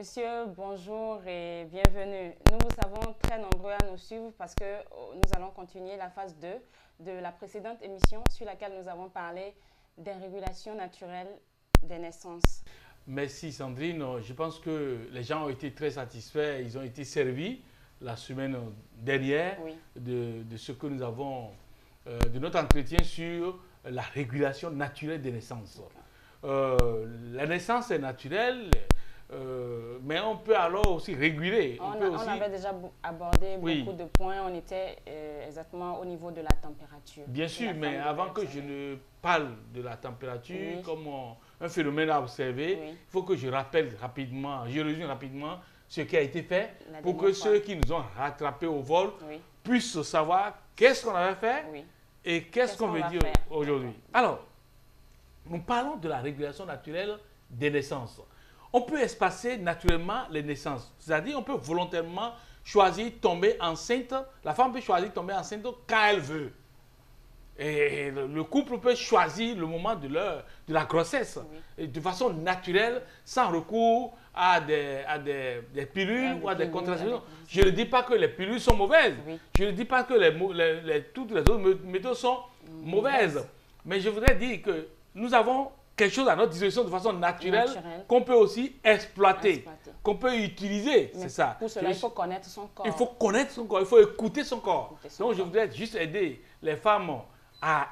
messieurs, bonjour et bienvenue. Nous vous savons très nombreux à nous suivre parce que nous allons continuer la phase 2 de la précédente émission sur laquelle nous avons parlé des régulations naturelles des naissances. Merci Sandrine. Je pense que les gens ont été très satisfaits. Ils ont été servis la semaine dernière de ce que nous avons, de notre entretien sur la régulation naturelle des naissances. La naissance est naturelle, mais on peut alors aussi réguler. On avait déjà abordé beaucoup de points. On était exactement au niveau de la température. Bien sûr, mais avant que je ne parle de la température comme un phénomène à observer, il faut que je rappelle rapidement, je résume rapidement ce qui a été fait pour que ceux qui nous ont rattrapés au vol puissent savoir qu'est-ce qu'on avait fait et qu'est-ce qu'on veut dire aujourd'hui. Alors, nous parlons de la régulation naturelle des naissances. On peut espacer naturellement les naissances. C'est-à-dire on peut volontairement choisir de tomber enceinte. La femme peut choisir de tomber enceinte quand elle veut. Et le couple peut choisir le moment de la grossesse de façon naturelle, sans recours à des pilules ou à des contraceptions. Je ne dis pas que les pilules sont mauvaises. Je ne dis pas que toutes les autres méthodes sont mauvaises. Mais je voudrais dire que nous avons quelque chose à notre disposition de façon naturelle qu'on peut aussi exploiter, qu'on peut utiliser. C'est ça. Pour cela, il faut connaître son corps. Il faut connaître son corps, il faut écouter son corps. Donc, je voudrais juste aider les femmes à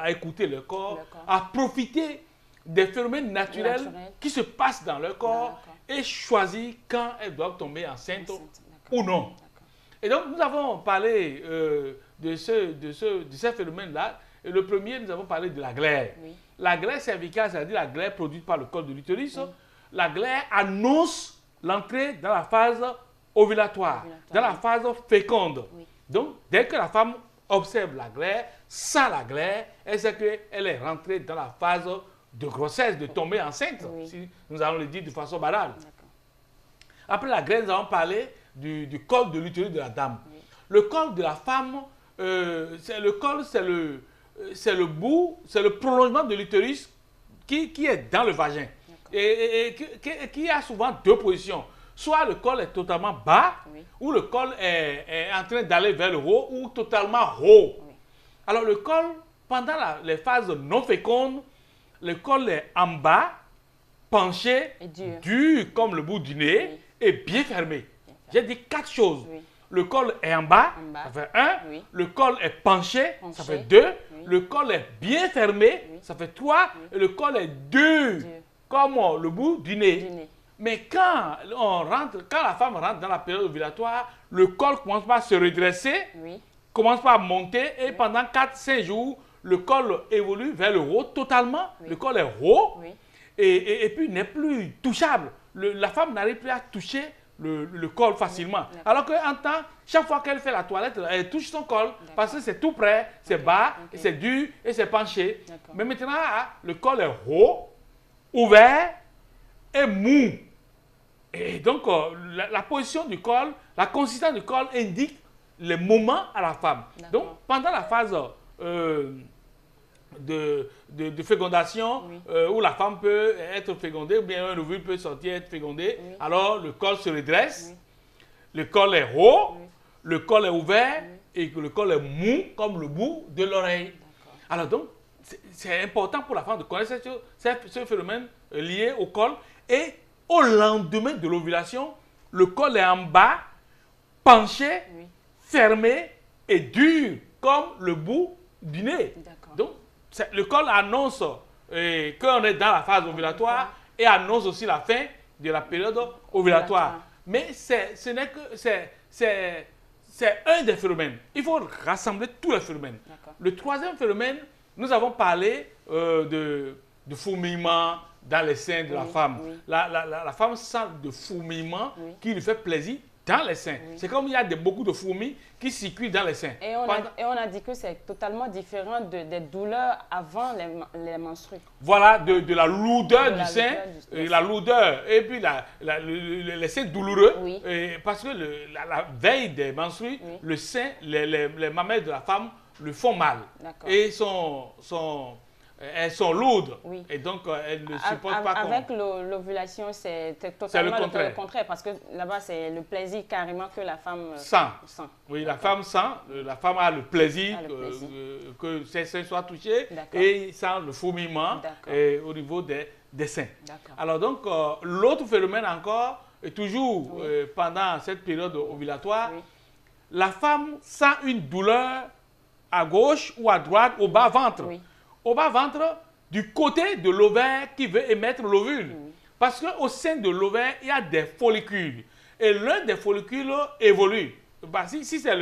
écouter leur corps, à profiter des phénomènes naturels qui se passent dans leur corps et choisir quand elles doivent tomber enceintes ou non. Et donc, nous avons parlé de ces phénomènes-là. Et le premier, nous avons parlé de la glaire. La glaire cervicale, c'est-à-dire la glaire produite par le col de l'utérus. La glaire annonce l'entrée dans la phase ovulatoire, dans la phase féconde. Donc, dès que la femme observe la glaire, sent la glaire, elle sait qu'elle est rentrée dans la phase de grossesse, de tomber enceinte, si nous allons le dire de façon banale. Après la glaire, nous avons parlé du col de l'utérus de la dame. Le col de la femme, c'est le prolongement de l'utérus qui est dans le vagin et qui a souvent deux positions. Soit le col est totalement bas, ou le col est en train d'aller vers le haut, ou totalement haut. Alors le col, pendant les phases non fécondes, le col est en bas, penché, dur comme le bout du nez, et bien fermé. J'ai dit 4 choses. Le col est en bas, ça fait 1. Le col est penché, ça fait 2. Le col est bien fermé, ça fait 3. Et le col est dur, comme le bout du nez. Mais quand la femme rentre dans la période ovulatoire, le col commence par se redresser, commence par monter, et pendant 4-5 jours, le col évolue vers le haut totalement. Le col est haut, et puis n'est plus touchable. La femme n'arrive plus à toucher le col facilement. Alors qu'en temps, chaque fois qu'elle fait la toilette, elle touche son col parce que c'est tout près, c'est bas, c'est dur et c'est penché. Mais maintenant, le col est haut, ouvert et mou. Et donc, la position du col, la consistance du col indique les moments à la femme. Donc, pendant la phase de fécondation, où la femme peut être fécondée, ou bien un ovule peut sortir être fécondé, alors le col se redresse, le col est haut, le col est ouvert, et que le col est mou comme le bout de l'oreille. Alors donc, c'est important pour la femme de connaître ce phénomène lié au col. Et au lendemain de l'ovulation, le col est en bas, penché, fermé et dur comme le bout du nez. Donc, le col annonce qu'on est dans la phase ovulatoire et annonce aussi la fin de la période ovulatoire. Mais c'est un des phénomènes. Il faut rassembler tous les phénomènes. Le troisième phénomène, nous avons parlé de fourmillement dans les seins de la femme. La femme sent de fourmillement qui lui fait plaisir dans les seins. C'est comme il y a beaucoup de fourmis qui circulent dans les seins. Et on a dit que c'est totalement différent des douleurs avant les menstrues. Voilà, de la lourdeur du sein, la lourdeur, et puis les seins douloureux, parce que la veille des menstrues, le sein, les mamelles de la femme le font mal. Et elles sont lourdes. Oui. Et donc, elles ne supportent pas qu'on... Avec l'ovulation, c'est totalement le contraire. Parce que là-bas, c'est le plaisir carrément que la femme sent. Oui, la femme sent. La femme a le plaisir, que ses seins soient touchés et sent le fourmillement au niveau des seins. Alors donc, l'autre phénomène encore, toujours pendant cette période ovulatoire, la femme sent une douleur à gauche ou à droite au bas-ventre. Au bas-ventre, du côté de l'ovaire qui veut émettre l'ovule. Parce qu'au sein de l'ovaire, il y a des follicules. Et l'un des follicules évolue. Bah, si c'est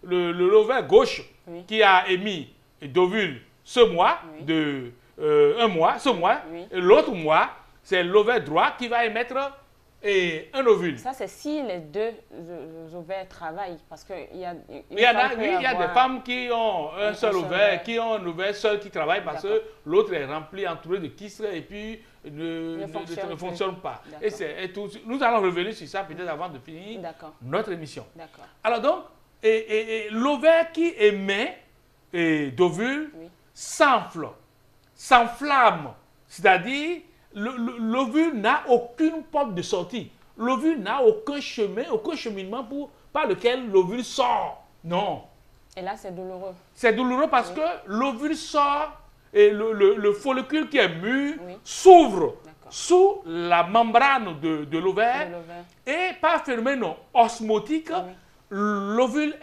l'ovaire gauche qui a émis d'ovule ce mois, un mois, et l'autre mois, c'est l'ovaire droit qui va émettre un ovule. Ça, c'est si les deux ovaires travaillent. Parce qu'il y a, il y a des femmes qui ont un seul ovaire, qui ont un ovaire seul qui travaille parce que l'autre est rempli, entouré de kystes et puis ne fonctionne pas. Et tout, nous allons revenir sur ça peut-être avant de finir notre émission. Alors donc, l'ovaire qui émet d'ovule s'enfle, s'enflamme, c'est-à-dire l'ovule n'a aucune porte de sortie. L'ovule n'a aucun chemin, aucun cheminement par lequel l'ovule sort. Non. Et là, c'est douloureux. C'est douloureux parce que l'ovule sort et le follicule qui est mûr s'ouvre sous la membrane de l'ovaire et par phénomène osmotique, l'ovule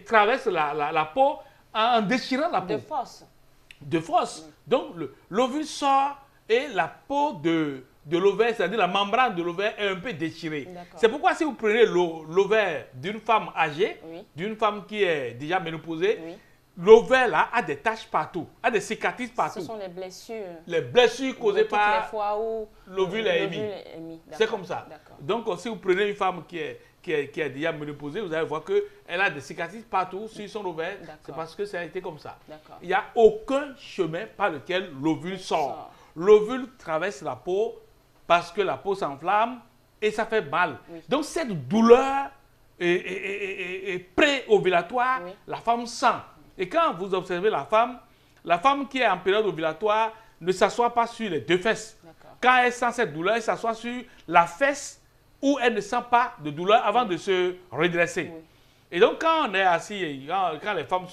traverse la peau en déchirant la peau. De force. Donc, l'ovule sort et la peau de l'ovaire, c'est-à-dire la membrane de l'ovaire est un peu déchirée. C'est pourquoi si vous prenez l'ovaire d'une femme âgée, d'une femme qui est déjà ménopausée, l'ovaire là a des taches partout, a des cicatrices partout. Ce sont les blessures. Les blessures causées par les fois où l'ovule est émis. C'est comme ça. Donc, si vous prenez une femme qui est déjà ménopausée, vous allez voir qu'elle a des cicatrices partout sur son ovaire. C'est parce que ça a été comme ça. Il n'y a aucun chemin par lequel l'ovule sort. L'ovule traverse la peau parce que la peau s'enflamme et ça fait mal. Donc cette douleur pré-ovulatoire, la femme sent. Et quand vous observez la femme qui est en période ovulatoire ne s'assoit pas sur les deux fesses. Quand elle sent cette douleur, elle s'assoit sur la fesse où elle ne sent pas de douleur avant de se redresser. Et donc, quand on est assis, quand les femmes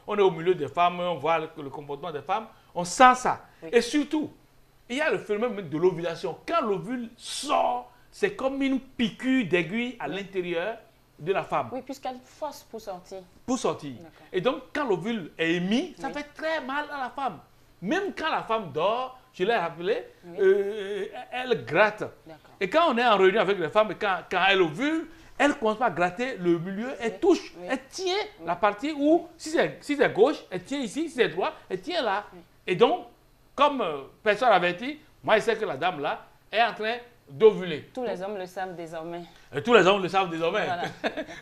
on est au milieu des femmes, on voit le comportement des femmes, on sent ça. Et surtout, il y a le phénomène de l'ovulation. Quand l'ovule sort, c'est comme une piqûre d'aiguille à l'intérieur de la femme. Oui, puisqu'elle force pour sortir. Pour sortir. Et donc, quand l'ovule est émis, ça fait très mal à la femme. Même quand la femme dort, je l'ai rappelé, elle gratte. Et quand on est en réunion avec les femmes, quand elle ovule, elle commence pas à gratter le milieu, elle touche, elle tient la partie où, si c'est gauche, elle tient ici, si c'est droit, elle tient là. Et donc, comme personne averti, moi je sais que la dame là est en train d'ovuler. Tous les hommes le savent désormais. Et tous les hommes le savent désormais. Voilà.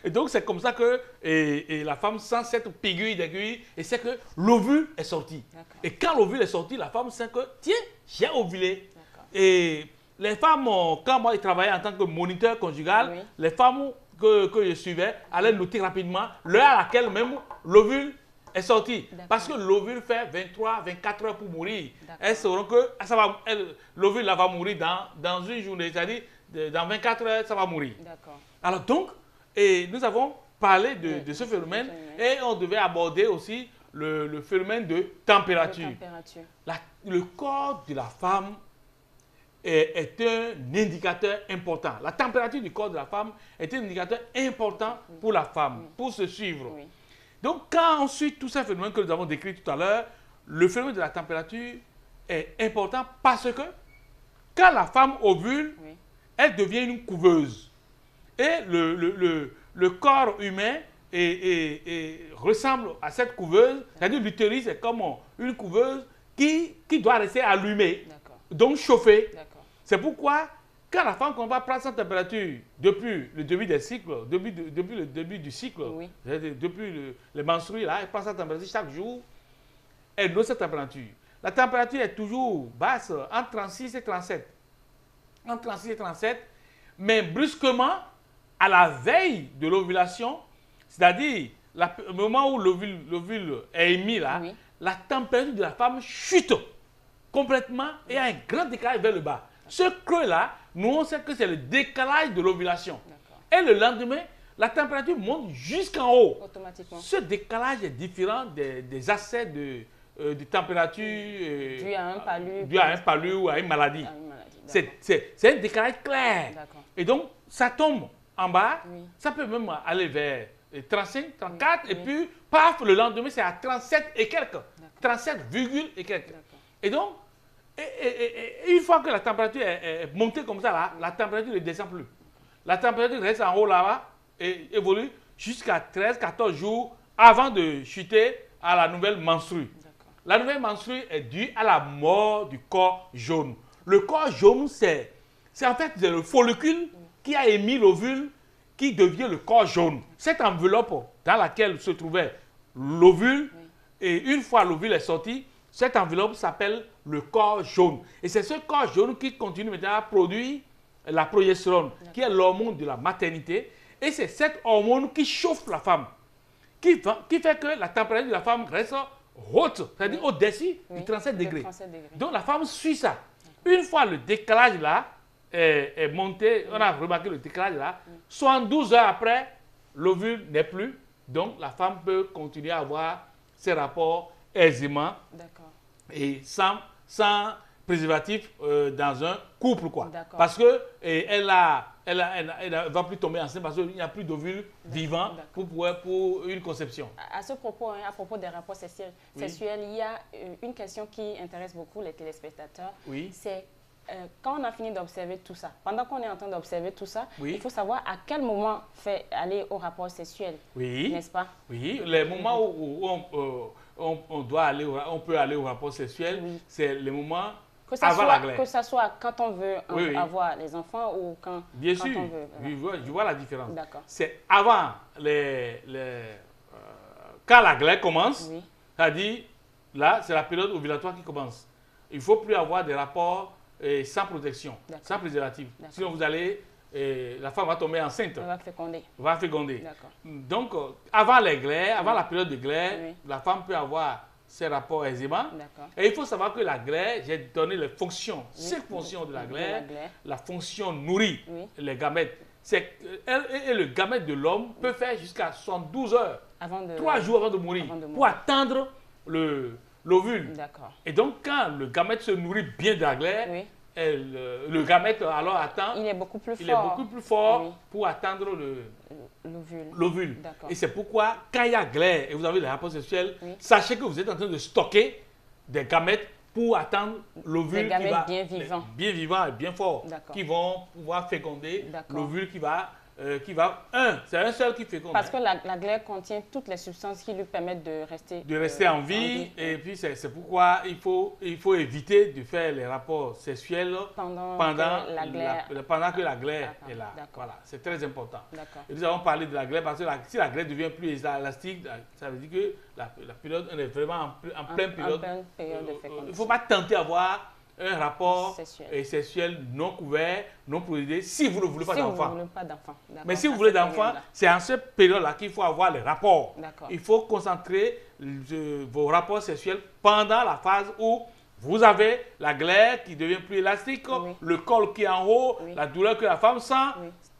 Et donc c'est comme ça que la femme sent cette piqûre d'aiguille et c'est que l'ovule est sorti. Et quand l'ovule est sorti, la femme sent que, tiens, j'ai ovulé. Et les femmes, quand moi je travaillais en tant que moniteur conjugal, les femmes que je suivais allaient noter rapidement l'heure à laquelle même l'ovule est sorti. Parce que l'ovule fait 23-24 heures pour mourir. Elles sauront que l'ovule va mourir dans une journée, c'est-à-dire dans 24 heures, ça va mourir. Alors donc, nous avons parlé de ce phénomène et on devait aborder aussi le phénomène de température. Le corps de la femme est un indicateur important. La température du corps de la femme est un indicateur important pour la femme, pour se suivre. Donc, quand on suit tous ces phénomènes que nous avons décrits tout à l'heure, le phénomène de la température est important parce que quand la femme ovule, elle devient une couveuse. Et le corps humain ressemble à cette couveuse, c'est-à-dire l'utérus est comme une couveuse qui doit rester allumée, donc chauffée. C'est pourquoi, quand la femme va prendre sa température depuis le début des cycles, depuis le début du cycle, depuis les menstrues, là, elle prend sa température chaque jour, elle note sa température. La température est toujours basse, entre 36 et 37. Entre 36 et 37, mais brusquement, à la veille de l'ovulation, c'est-à-dire le moment où l'ovule est émis, là, la température de la femme chute complètement et il y a un grand décalage vers le bas. Ce creux-là, nous, on sait que c'est le décalage de l'ovulation. Et le lendemain, la température monte jusqu'en haut. Automatiquement. Ce décalage est différent des accès de température dû à un palu ou à une maladie. C'est un décalage clair. Et donc, ça tombe en bas, ça peut même aller vers 35, 34, et puis, paf, le lendemain, c'est à 37 et quelques. 37, et quelques. Et donc, une fois que la température est montée comme ça, là, la température ne descend plus. La température reste en haut là-bas et évolue jusqu'à 13, 14 jours avant de chuter à la nouvelle menstrue. La nouvelle menstrue est due à la mort du corps jaune. Le corps jaune, c'est en fait le follicule qui a émis l'ovule qui devient le corps jaune. Cette enveloppe dans laquelle se trouvait l'ovule, et une fois l'ovule est sorti, cette enveloppe s'appelle le corps jaune. Et c'est ce corps jaune qui continue maintenant à produire la progestérone, qui est l'hormone de la maternité. Et c'est cette hormone qui chauffe la femme, qui fait que la température de la femme reste haute, c'est-à-dire au-dessus du 37 degrés. Donc la femme suit ça. Une fois le décalage là est monté, on a remarqué le décalage là, 72 heures après, l'ovule n'est plus. Donc la femme peut continuer à avoir ses rapports aisément et sans préservatif dans un couple, quoi. Parce que elle ne va plus tomber enceinte parce qu'il n'y a plus d'ovule vivant pour une conception. À ce propos, à propos des rapports sexuels, il y a une question qui intéresse beaucoup les téléspectateurs. C'est quand on a fini d'observer tout ça, pendant qu'on est en train d'observer tout ça, il faut savoir à quel moment aller au rapport sexuel, n'est-ce pas? Oui, les moments où on peut aller au rapport sexuel, c'est les moments avant la glaire. Que ce soit quand on veut avoir les enfants ou quand, Bien quand sûr, on veut. je vois la différence. C'est avant quand la glaire commence, c'est-à-dire là, c'est la période ovulatoire qui commence. Il ne faut plus avoir des rapports sans protection, sans préservatif. Sinon, la femme va tomber enceinte. Elle va féconder. Donc, avant les glaires, avant la période de glaire, la femme peut avoir ses rapports aisément. Et il faut savoir que la glaire, j'ai donné les fonctions, 5 fonctions de la glaire. La fonction nourrit les gamètes. Et le gamète de l'homme peut faire jusqu'à 72 heures, 3 jours avant de mourir, pour atteindre l'ovule. Et donc, quand le gamète se nourrit bien de la glaire, le gamète alors attend. Il est beaucoup plus fort pour atteindre l'ovule. Et c'est pourquoi, quand il y a glaire et vous avez les rapports sexuels, sachez que vous êtes en train de stocker des gamètes pour atteindre l'ovule qui va bien vivant et bien fort, qui vont pouvoir féconder l'ovule qui va c'est un seul qui féconde. Parce que la glaire contient toutes les substances qui lui permettent de rester en vie. Et puis c'est pourquoi il faut éviter de faire les rapports sexuels pendant que la glaire est là. Voilà, c'est très important. Et nous avons parlé de la glaire parce que si la glaire devient plus élastique, ça veut dire que la période, on est vraiment en pleine période. Il ne faut pas tenter d'avoir un rapport sexuel non couvert, non protégé, si vous ne voulez pas d'enfant. Mais si vous voulez d'enfant, c'est en cette période-là qu'il faut avoir les rapports. Il faut concentrer vos rapports sexuels pendant la phase où vous avez la glaire qui devient plus élastique, le col qui est en haut, la douleur que la femme sent.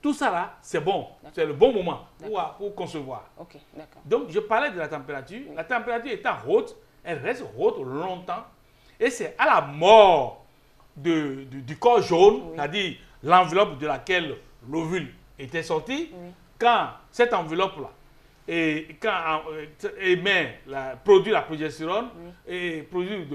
Tout ça là, c'est bon. C'est le bon moment pour concevoir. Donc, je parlais de la température. La température étant haute, elle reste haute longtemps. Et c'est à la mort du corps jaune, c'est-à-dire l'enveloppe de laquelle l'ovule était sorti, quand cette enveloppe-là produit la progestérone, et qu'il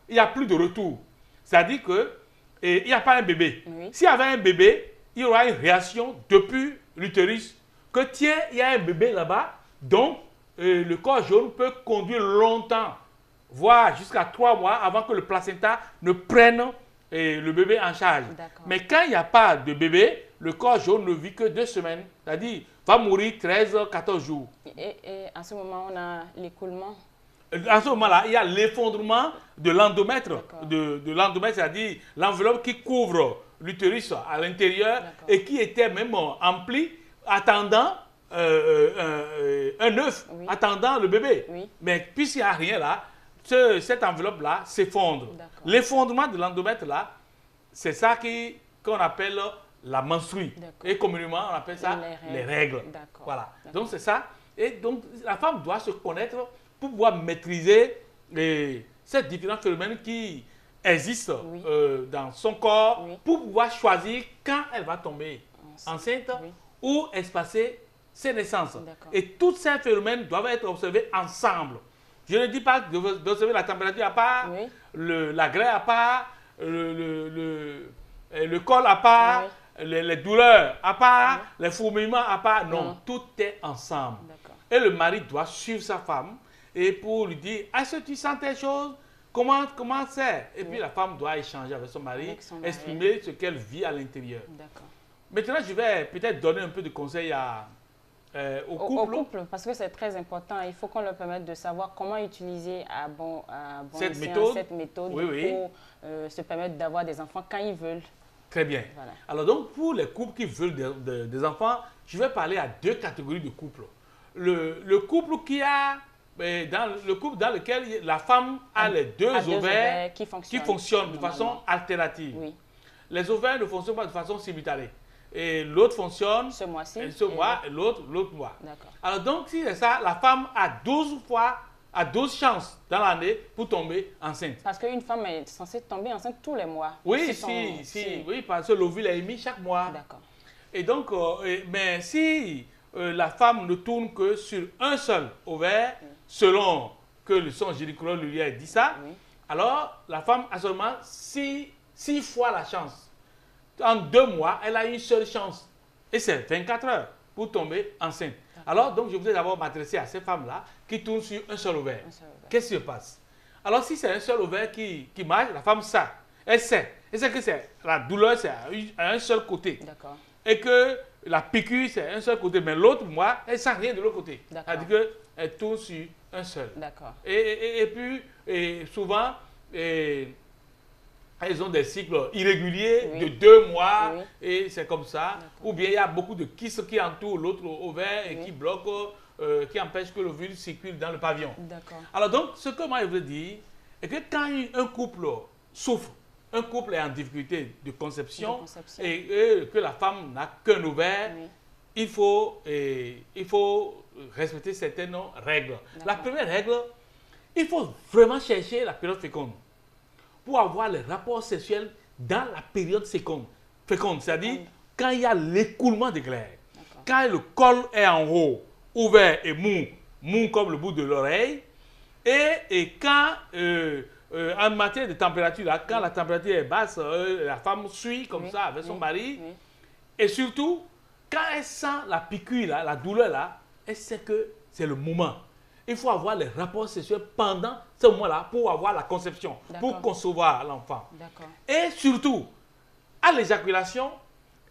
n'y a plus de retour. C'est-à-dire qu'il n'y a pas un bébé. S'il y avait un bébé, il y aura une réaction depuis l'utérus que tiens, il y a un bébé là-bas, donc le corps jaune peut conduire longtemps, voire jusqu'à 3 mois avant que le placenta ne prenne le bébé en charge. Mais quand il n'y a pas de bébé, le corps jaune ne vit que 2 semaines, c'est-à-dire va mourir 13-14 jours. Et à ce moment, on a l'écoulement. À ce moment-là, il y a l'effondrement de l'endomètre, c'est-à-dire l'enveloppe qui couvre l'utérus à l'intérieur et qui était même emplie, attendant un œuf attendant le bébé. Mais puisqu'il n'y a rien là, cette enveloppe-là s'effondre. L'effondrement de l'endomètre là, c'est ça qu'on appelle la menstruée. Et communément, on appelle ça les règles. Voilà. Donc, c'est ça. Et donc, la femme doit se connaître pour pouvoir maîtriser ces différents phénomènes qui existent dans son corps, pour pouvoir choisir quand elle va tomber enceinte ou espacer ses naissances. Et tous ces phénomènes doivent être observés ensemble. Je ne dis pas d'observer la température à part, la graisse à part, le col à part, les douleurs à part, les fourmillements à part. Non, tout est ensemble. Et le mari doit suivre sa femme et pour lui dire, est-ce que tu sens telle chose? Comment c'est? Et puis la femme doit échanger avec son mari, exprimer ce qu'elle vit à l'intérieur. Maintenant, je vais peut-être donner un peu de conseils au couple, parce que c'est très important. Il faut qu'on leur permette de savoir comment utiliser à bon cette escient méthode pour se permettre d'avoir des enfants quand ils veulent. Très bien. Voilà. Alors donc, pour les couples qui veulent des enfants, je vais parler à deux catégories de couples. Le couple qui a, le couple dans lequel la femme a les deux ovaires qui fonctionnent de façon alternative. Les ovaires ne fonctionnent pas de façon simultanée. Et l'autre fonctionne ce mois-ci, et l'autre mois. Alors donc, si c'est ça, la femme a 12 chances dans l'année pour tomber enceinte. Parce qu'une femme est censée tomber enceinte tous les mois. Oui, oui, parce que l'ovule est émis chaque mois. Et donc, mais si la femme ne tourne que sur un seul ovaire, selon que son gynécologue lui a dit ça, alors la femme a seulement 6 fois la chance. En 2 mois, elle a une seule chance. Et c'est 24 heures pour tomber enceinte. Alors, donc, je voudrais d'abord m'adresser à ces femmes-là qui tournent sur un seul ovaire. Qu'est-ce qui se passe? Alors, si c'est un seul ovaire qui marche, la femme sait. Elle sait. Elle sait que la douleur, c'est à un seul côté. Et que la piqûre, c'est à un seul côté. Mais l'autre, moi, elle ne sent rien de l'autre côté. C'est-à-dire qu'elle tourne sur un seul. Et puis, souvent, elles ont des cycles irréguliers de 2 mois et c'est comme ça. Ou bien il y a beaucoup de kystes qui entourent l'autre ovaire et qui bloquent, qui empêchent que l'ovule circule dans le pavillon. Alors donc, ce que moi je veux dire est que quand un couple souffre, un couple est en difficulté de conception et que la femme n'a qu'un ovaire, il faut respecter certaines règles. La première règle, il faut vraiment chercher la période féconde pour avoir les rapports sexuels dans la période féconde, c'est-à-dire quand il y a l'écoulement des glaires, quand le col est en haut, ouvert et mou comme le bout de l'oreille, et quand, en matière de température, là, quand la température est basse, la femme suit comme ça avec son mari, et surtout, quand elle sent la piqûre, là, la douleur, là, elle sait que c'est le moment. Il faut avoir les rapports sexuels pendant ce moment-là pour avoir la conception, pour concevoir l'enfant. Et surtout, à l'éjaculation,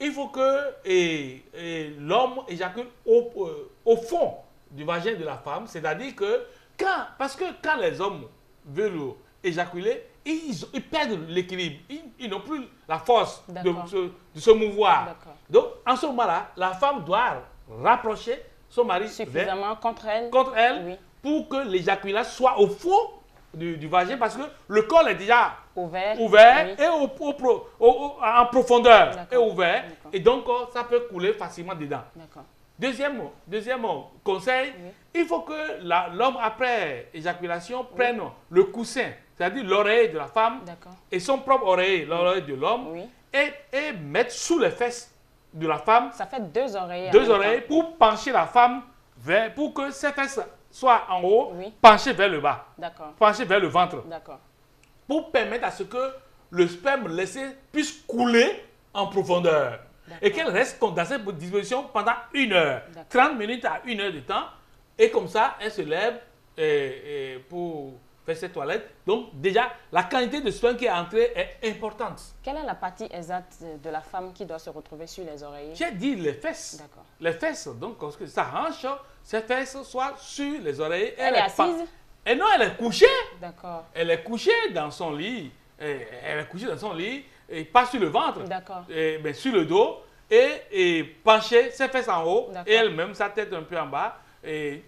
il faut que l'homme éjacule au fond du vagin de la femme. C'est-à-dire que, parce que quand les hommes veulent éjaculer, ils perdent l'équilibre. Ils n'ont plus la force de se mouvoir. Donc, en ce moment-là, la femme doit rapprocher son mari suffisamment contre elle pour que l'éjaculation soit au fond du vagin, parce que le col est déjà ouvert et en profondeur et ouvert, et donc ça peut couler facilement dedans. Deuxième conseil, il faut que l'homme après éjaculation prenne le coussin, c'est-à-dire l'oreille de la femme et son propre oreille, l'oreille de l'homme, et mettre sous les fesses de la femme. Ça fait 2 oreilles. 2 oreilles pour pencher la femme pour que ses fesses soient en haut, penchées vers le bas, penchées vers le ventre, pour permettre à ce que le sperme laissé puisse couler en profondeur et qu'elle reste dans cette disposition pendant 1 heure, 30 minutes à 1 heure de temps, et comme ça, elle se lève pour faire ses toilettes. Donc déjà, la quantité de sperme qui est entrée est importante. Quelle est la partie exacte de la femme qui doit se retrouver sur les oreillers? J'ai dit les fesses. Les fesses, donc parce que sa hanche, ses fesses soient sur les oreilles. Elle est assise? Et non, elle est couchée. Elle est couchée dans son lit. Elle est couchée dans son lit, et pas sur le ventre, mais sur le dos. et pencher ses fesses en haut et elle-même sa tête un peu en bas. Et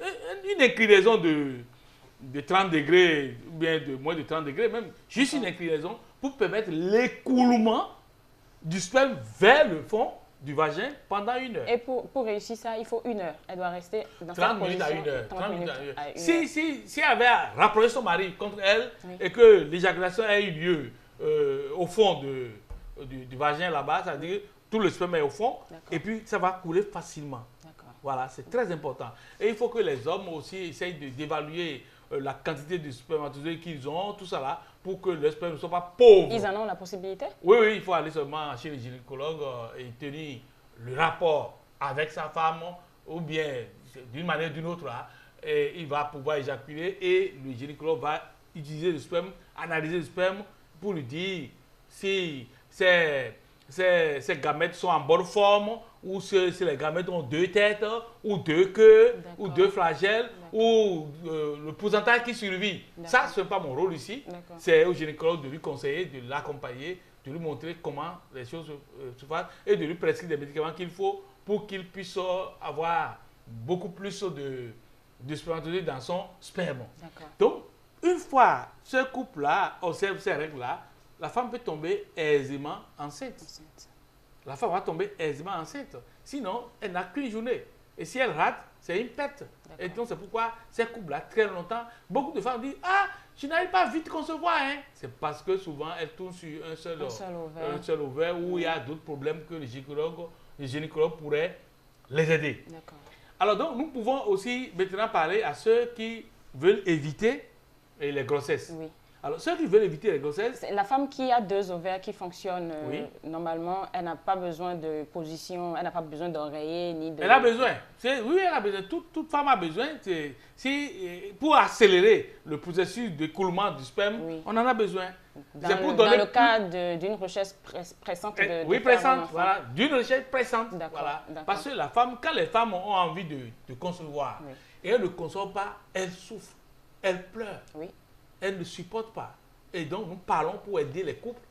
une inclinaison de 30 degrés, ou bien de moins de 30 degrés même, juste une inclinaison pour permettre l'écoulement du sperme vers le fond du vagin pendant 1 heure. Et pour réussir ça, il faut 1 heure. Elle doit rester dans cette 30 minutes à 1 heure. 30 minutes à 1 heure. Si elle avait rapproché son mari contre elle et que l'éjaculation ait eu lieu au fond du vagin là-bas, c'est-à-dire tout le sperme est au fond, et puis ça va couler facilement. Voilà, c'est très important. Et il faut que les hommes aussi essayent d'évaluer la quantité de spermatozoïdes qu'ils ont, tout ça là, pour que le sperme ne soit pas pauvre. Ils en ont la possibilité? Oui, oui, il faut aller seulement chez le gynécologue et tenir le rapport avec sa femme, ou bien d'une manière ou d'une autre, là, et il va pouvoir éjaculer et le gynécologue va utiliser le sperme, analyser le sperme pour lui dire si ces gamètes sont en bonne forme, ou si les gamètes ont 2 têtes, ou 2 queues, ou 2 flagelles, ou le pourcentage qui survit. Ça, ce n'est pas mon rôle ici. C'est au gynécologue de lui conseiller, de l'accompagner, de lui montrer comment les choses se passent et de lui prescrire des médicaments qu'il faut pour qu'il puisse avoir beaucoup plus de spermatozoïdes dans son sperme. Donc, une fois ce couple-là observe ces règles-là, la femme peut tomber aisément enceinte. La femme va tomber aisément enceinte. Sinon, elle n'a qu'une journée. Et si elle rate, c'est une perte. Et donc, c'est pourquoi ces couples-là, très longtemps, beaucoup de femmes disent « Ah, je n'arrive pas vite concevoir. Hein. » C'est parce que souvent, elles tournent sur un seul ovaire où il y a d'autres problèmes que les gynécologues pourraient les aider. Alors donc, nous pouvons aussi maintenant parler à ceux qui veulent éviter les grossesses. Alors, ceux qui veulent éviter les grossesses... La femme qui a 2 ovaires qui fonctionnent normalement, elle n'a pas besoin de position, elle n'a pas besoin d'oreiller ni de... Elle a besoin. Oui, elle a besoin. Toute femme a besoin. Pour accélérer le processus d'écoulement du sperme, on en a besoin. Dans le cas d'une recherche pressante de oui, pressante, voilà. D'une recherche pressante. Voilà. Parce que quand les femmes ont envie de concevoir et elles ne conçoivent pas, elles souffrent, elles pleurent. Elles ne supportent pas. Et donc, nous parlons pour aider les couples,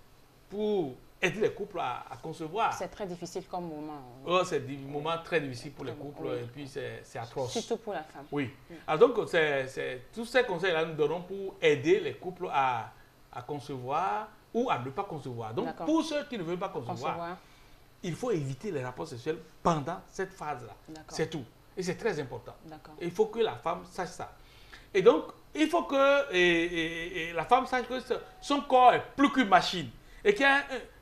à concevoir. C'est très difficile comme moment. Oh, c'est un moment très difficile pour les couples et puis c'est atroce. Surtout pour la femme. Oui. Alors donc, tous ces conseils-là, nous donnons pour aider les couples à concevoir ou à ne pas concevoir. Donc, pour ceux qui ne veulent pas concevoir, il faut éviter les rapports sexuels pendant cette phase-là. C'est tout. Et c'est très important. Il faut que la femme sache ça. Et donc, il faut que la femme sache que son corps est plus qu'une machine. Et qu'il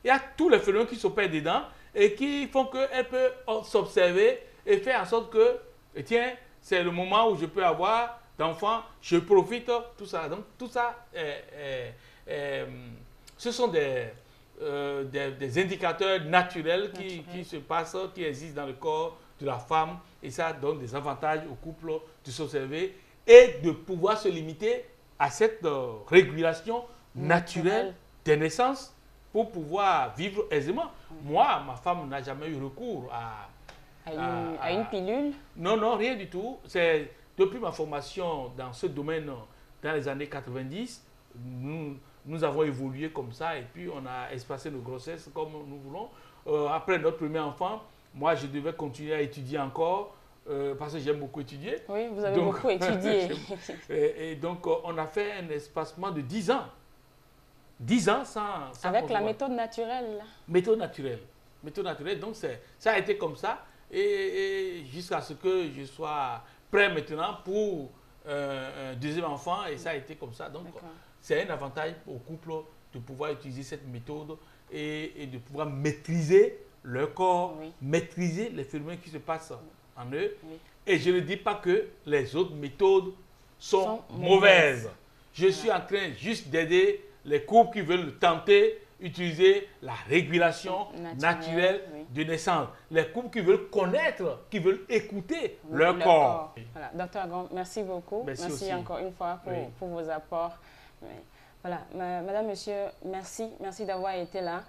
y a tous les phénomènes qui s'opèrent dedans et qui font qu'elle peut s'observer et faire en sorte que, tiens, c'est le moment où je peux avoir d'enfants, je profite, tout ça. Donc, tout ça, ce sont des indicateurs naturels qui se passent, qui existent dans le corps de la femme. Et ça donne des avantages au couple de s'observer et de pouvoir se limiter à cette régulation naturelle des naissances pour pouvoir vivre aisément. Moi, ma femme n'a jamais eu recours à une pilule? Non, rien du tout. C'est depuis ma formation dans ce domaine dans les années 90, nous avons évolué comme ça et puis on a espacé nos grossesses comme nous voulons. Après notre premier enfant, moi, je devais continuer à étudier encore. Parce que j'aime beaucoup étudier. Oui, vous avez beaucoup étudié. et donc, on a fait un espacement de 10 ans. 10 ans sans avec la méthode naturelle, là. Méthode naturelle. Donc, ça a été comme ça. Et jusqu'à ce que je sois prêt maintenant pour un deuxième enfant. Et ça a été comme ça. Donc, c'est un avantage au couple de pouvoir utiliser cette méthode et de pouvoir maîtriser leur corps, maîtriser les phénomènes qui se passent en eux. Et je ne dis pas que les autres méthodes sont mauvaises. Je suis en train juste d'aider les couples qui veulent tenter, utiliser la régulation naturelle de naissance. Les couples qui veulent connaître, qui veulent écouter leur corps. Voilà. Docteur Agon, merci beaucoup. Merci encore une fois pour vos apports. Voilà. Madame, monsieur, merci. Merci d'avoir été là.